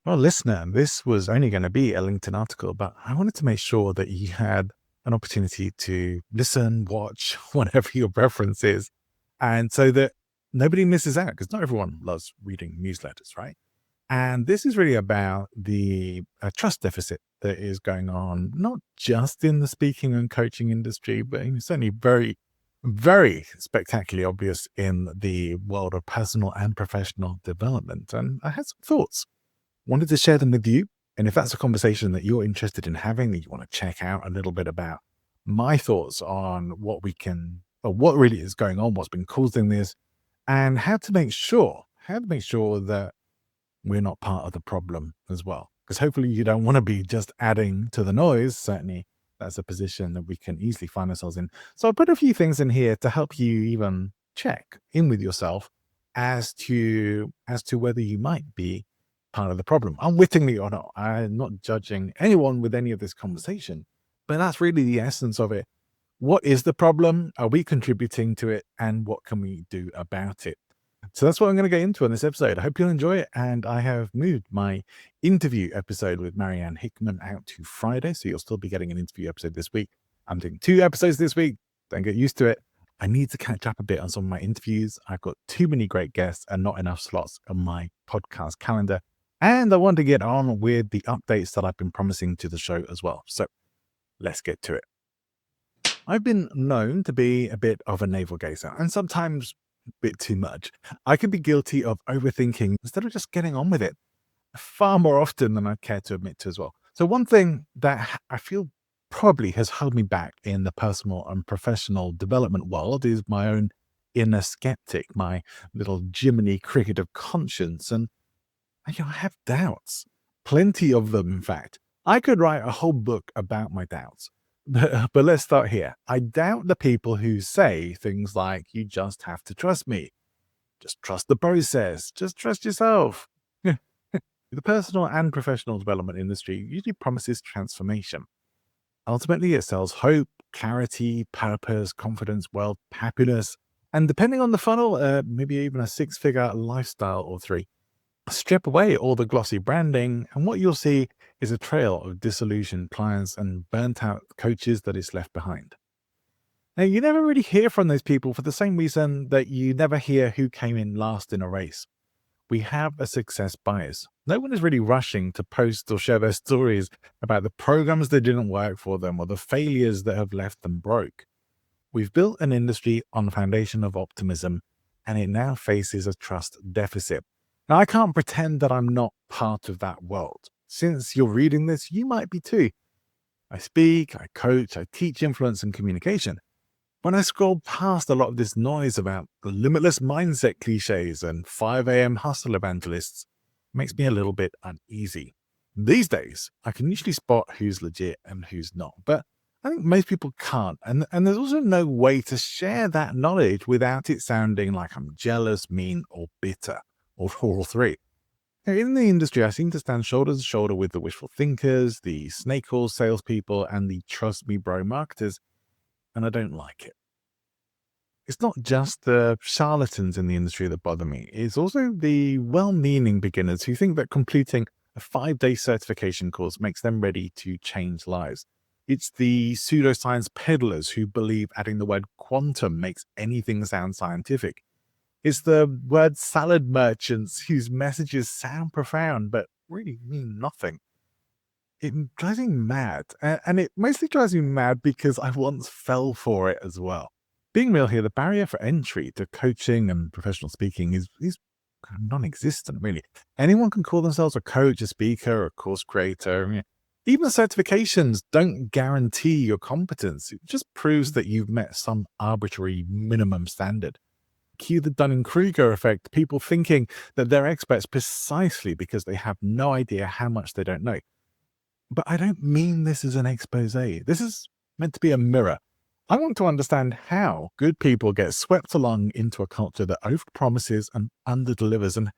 Well, listener, this was only going to be a LinkedIn article, but I wanted to make sure that you had an opportunity to listen, watch, whatever your preference is. And so that nobody misses out, because not everyone loves reading newsletters, right? And this is really about the trust deficit that is going on, not just in the speaking and coaching industry, but certainly very, very spectacularly obvious in the world of personal and professional development. And I had some thoughts, wanted to share them with you. And if that's a conversation that you're interested in having, that you want to check out a little bit about my thoughts on what we can, or what really is going on, what's been causing this, and how to make sure that we're not part of the problem as well. Because hopefully you don't want to be just adding to the noise. Certainly that's a position that we can easily find ourselves in. So I put a few things in here to help you even check in with yourself as to whether you might be part of the problem, unwittingly or not. I'm not judging anyone with any of this conversation, but that's really the essence of it. What is the problem? Are we contributing to it? And what can we do about it? So that's what I'm going to get into in this episode. I hope you'll enjoy it. And I have moved my interview episode with Marianne Hickman out to Friday. So you'll still be getting an interview episode this week. I'm doing 2 episodes this week. Don't get used to it. I need to catch up a bit on some of my interviews. I've got too many great guests and not enough slots on my podcast calendar. And I want to get on with the updates that I've been promising to the show as well. So let's get to it. I've been known to be a bit of a navel gazer and sometimes a bit too much. I can be guilty of overthinking instead of just getting on with it far more often than I care to admit to as well. So, one thing that I feel probably has held me back in the personal and professional development world is my own inner skeptic, my little Jiminy cricket of conscience. And I have doubts, plenty of them, in fact. I could write a whole book about my doubts. But let's start here. I doubt the people who say things like, you just have to trust me, just trust the process, just trust yourself. Yeah. The personal and professional development industry usually promises transformation. Ultimately, it sells hope, clarity, purpose, confidence, wealth, happiness, and depending on the funnel, maybe even a 6-figure lifestyle or three. Strip away all the glossy branding, and what you'll see is a trail of disillusioned clients and burnt out coaches that is left behind. Now, you never really hear from those people for the same reason that you never hear who came in last in a race. We have a success bias. No one is really rushing to post or share their stories about the programs that didn't work for them or the failures that have left them broke. We've built an industry on the foundation of optimism, and it now faces a trust deficit. Now, I can't pretend that I'm not part of that world. Since you're reading this, you might be too. I speak, I coach, I teach influence and communication. When I scroll past a lot of this noise about the limitless mindset cliches and 5 a.m. hustle evangelists, it makes me a little bit uneasy. These days, I can usually spot who's legit and who's not, but I think most people can't. And there's also no way to share that knowledge without it sounding like I'm jealous, mean, or bitter, or all three. Now, in the industry, I seem to stand shoulder to shoulder with the wishful thinkers, the snake oil salespeople, and the trust me bro marketers, and I don't like it. It's not just the charlatans in the industry that bother me. It's also the well-meaning beginners who think that completing a 5-day certification course makes them ready to change lives. It's the pseudoscience peddlers who believe adding the word quantum makes anything sound scientific. It's the word salad merchants whose messages sound profound but really mean nothing. It drives me mad, and it mostly drives me mad because I once fell for it as well. Being real here, the barrier for entry to coaching and professional speaking is kind of non-existent, really. Anyone can call themselves a coach, a speaker, a course creator. Even certifications don't guarantee your competence. It just proves that you've met some arbitrary minimum standard. Cue the Dunning-Kruger effect, people thinking that they're experts precisely because they have no idea how much they don't know. But I don't mean this as an expose. This is meant to be a mirror. I want to understand how good people get swept along into a culture that overpromises and underdelivers, and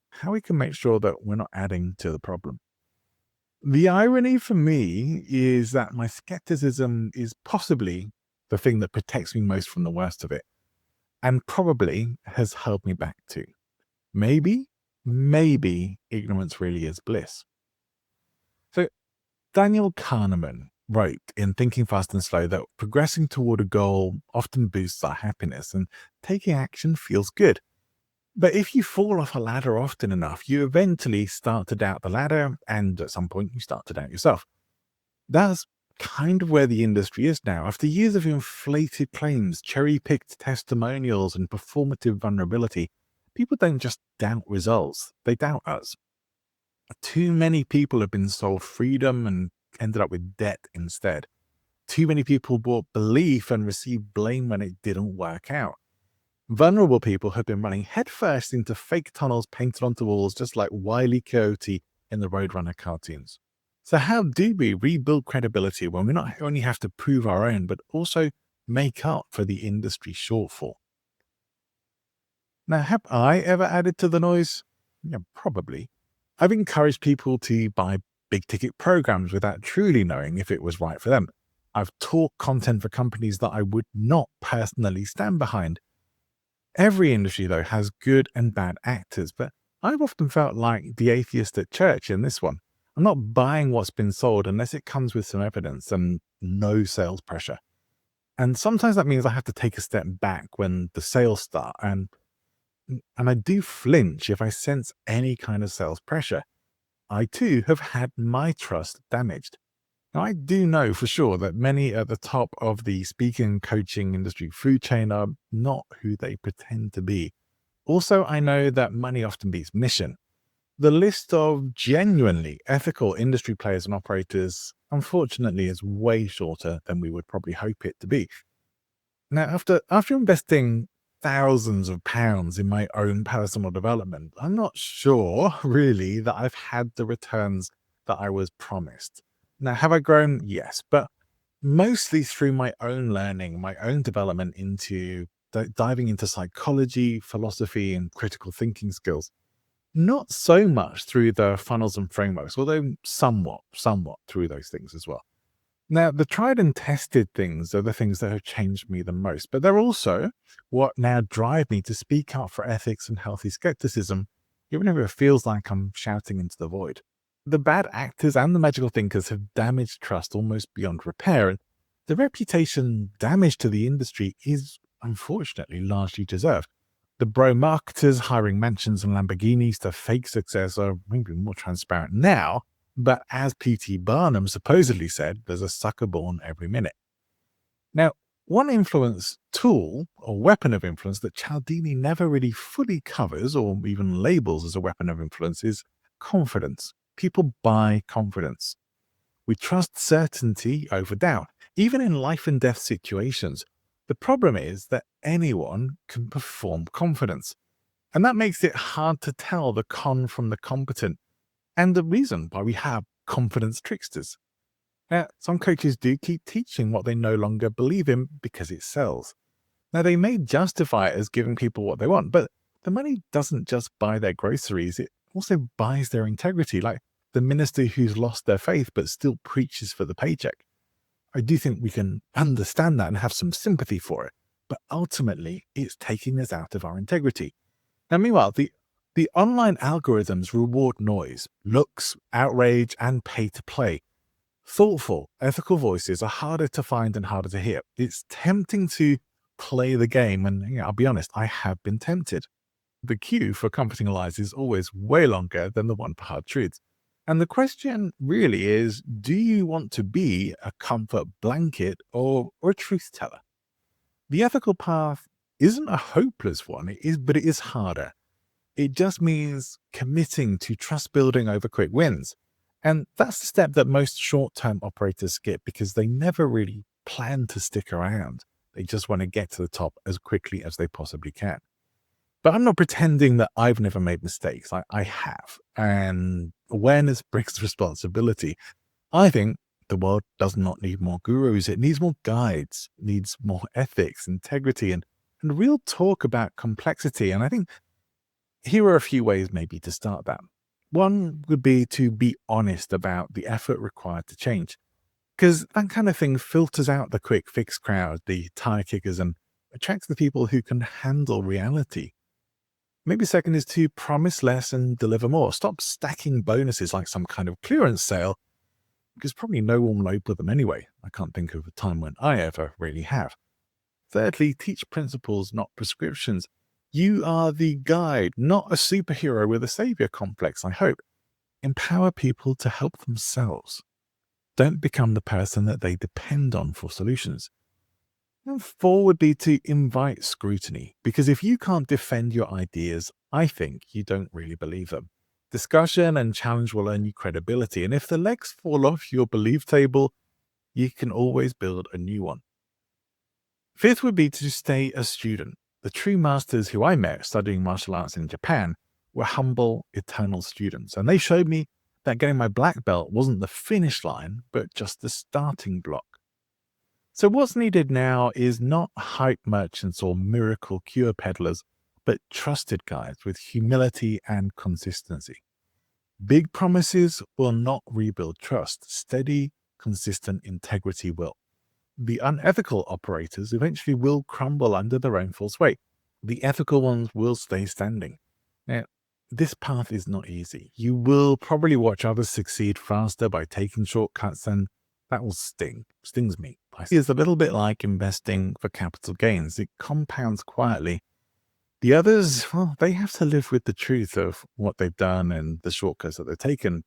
how we can make sure that we're not adding to the problem. The irony for me is that my skepticism is possibly the thing that protects me most from the worst of it, and probably has held me back too. Maybe maybe ignorance really is bliss. So Daniel Kahneman wrote in Thinking Fast and Slow that progressing toward a goal often boosts our happiness and taking action feels good. But if you fall off a ladder often enough, you eventually start to doubt the ladder, and at some point, you start to doubt yourself. That's kind of where the industry is now. After years of inflated claims, cherry picked testimonials, and performative vulnerability, people don't just doubt results, they doubt us. Too many people have been sold freedom and ended up with debt instead. Too many people bought belief and received blame when it didn't work out. Vulnerable people have been running headfirst into fake tunnels painted onto walls, just like Wile E. Coyote in the Roadrunner cartoons. So, how do we rebuild credibility when we not only have to prove our own, but also make up for the industry shortfall? Now, have I ever added to the noise? Yeah, probably. I've encouraged people to buy big ticket programs without truly knowing if it was right for them. I've taught content for companies that I would not personally stand behind. Every industry, though, has good and bad actors, but I've often felt like the atheist at church in this one. I'm not buying what's been sold unless it comes with some evidence and no sales pressure. And sometimes that means I have to take a step back when the sales start, and I do flinch if I sense any kind of sales pressure. I too have had my trust damaged. Now, I do know for sure that many at the top of the speaking coaching industry food chain are not who they pretend to be. Also, I know that money often beats mission. The list of genuinely ethical industry players and operators, unfortunately, is way shorter than we would probably hope it to be. Now, after investing thousands of pounds in my own personal development, I'm not sure really that I've had the returns that I was promised. Now, have I grown? Yes, but mostly through my own learning, my own development into diving into psychology, philosophy, and critical thinking skills. Not so much through the funnels and frameworks, although somewhat through those things as well. Now, the tried and tested things are the things that have changed me the most, but they're also what now drive me to speak up for ethics and healthy skepticism, even if it feels like I'm shouting into the void. The bad actors and the magical thinkers have damaged trust almost beyond repair, and the reputation damage to the industry is unfortunately largely deserved. The bro marketers hiring mansions and Lamborghinis to fake success are maybe more transparent now, but as P.T. Barnum supposedly said, there's a sucker born every minute. Now, one influence tool or weapon of influence that Cialdini never really fully covers or even labels as a weapon of influence is confidence. People buy confidence. We trust certainty over doubt, even in life and death situations. The problem is that anyone can perform confidence, and that makes it hard to tell the con from the competent, and the reason why we have confidence tricksters. Now, some coaches do keep teaching what they no longer believe in because it sells. Now, they may justify it as giving people what they want, but the money doesn't just buy their groceries, it also buys their integrity, like the minister who's lost their faith but still preaches for the paycheck. I do think we can understand that and have some sympathy for it, but ultimately, it's taking us out of our integrity. Now, meanwhile, the online algorithms reward noise, looks, outrage, and pay to play. Thoughtful, ethical voices are harder to find and harder to hear. It's tempting to play the game, and I'll be honest, I have been tempted. The queue for comforting lies is always way longer than the one for hard truths. And the question really is, do you want to be a comfort blanket or a truth teller? The ethical path isn't a hopeless one, but it is harder. It just means committing to trust building over quick wins. And that's the step that most short term operators skip because they never really plan to stick around. They just want to get to the top as quickly as they possibly can. But I'm not pretending that I've never made mistakes. I have. And awareness brings responsibility. I think the world does not need more gurus. It needs more guides, it needs more ethics, integrity, and real talk about complexity. And I think here are a few ways maybe to start that. One would be to be honest about the effort required to change, because that kind of thing filters out the quick fix crowd, the tire kickers, and attracts the people who can handle reality. Maybe second is to promise less and deliver more. Stop stacking bonuses like some kind of clearance sale, because probably no one will open them anyway. I can't think of a time when I ever really have. Thirdly, teach principles, not prescriptions. You are the guide, not a superhero with a savior complex, I hope. Empower people to help themselves. Don't become the person that they depend on for solutions. And four would be to invite scrutiny, because if you can't defend your ideas, I think you don't really believe them. Discussion and challenge will earn you credibility, and if the legs fall off your belief table, you can always build a new one. Fifth would be to stay a student. The true masters who I met studying martial arts in Japan were humble, eternal students, and they showed me that getting my black belt wasn't the finish line, but just the starting block. So what's needed now is not hype merchants or miracle cure peddlers, but trusted guides with humility and consistency. Big promises will not rebuild trust. Steady, consistent integrity will. The unethical operators eventually will crumble under their own false weight. The ethical ones will stay standing. Now, this path is not easy. You will probably watch others succeed faster by taking shortcuts, and that will stings me. It's a little bit like investing for capital gains. It compounds quietly. The others, well, they have to live with the truth of what they've done and the shortcuts that they've taken.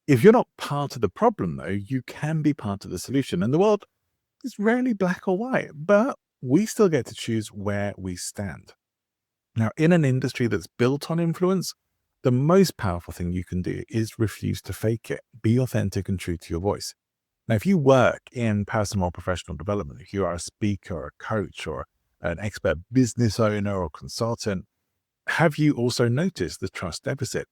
If you're not part of the problem, though, you can be part of the solution. And the world is rarely black or white, but we still get to choose where we stand. Now, in an industry that's built on influence, the most powerful thing you can do is refuse to fake it. Be authentic and true to your voice. Now, if you work in personal or professional development, if you are a speaker or a coach or an expert business owner or consultant, have you also noticed the trust deficit?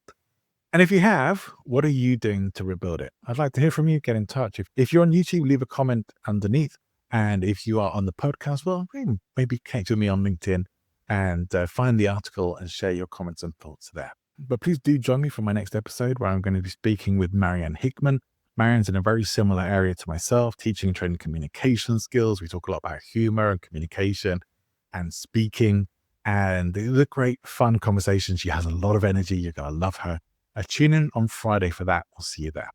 And if you have, what are you doing to rebuild it? I'd like to hear from you. Get in touch. If you're on YouTube, leave a comment underneath. And if you are on the podcast, well, maybe connect with me on LinkedIn and find the article and share your comments and thoughts there. But please do join me for my next episode, where I'm going to be speaking with Marianne Hickman. Marianne's in a very similar area to myself, teaching and training communication skills. We talk a lot about humor and communication and speaking. And it's a great, fun conversation. She has a lot of energy. You're going to love her. Tune in on Friday for that. We'll see you there.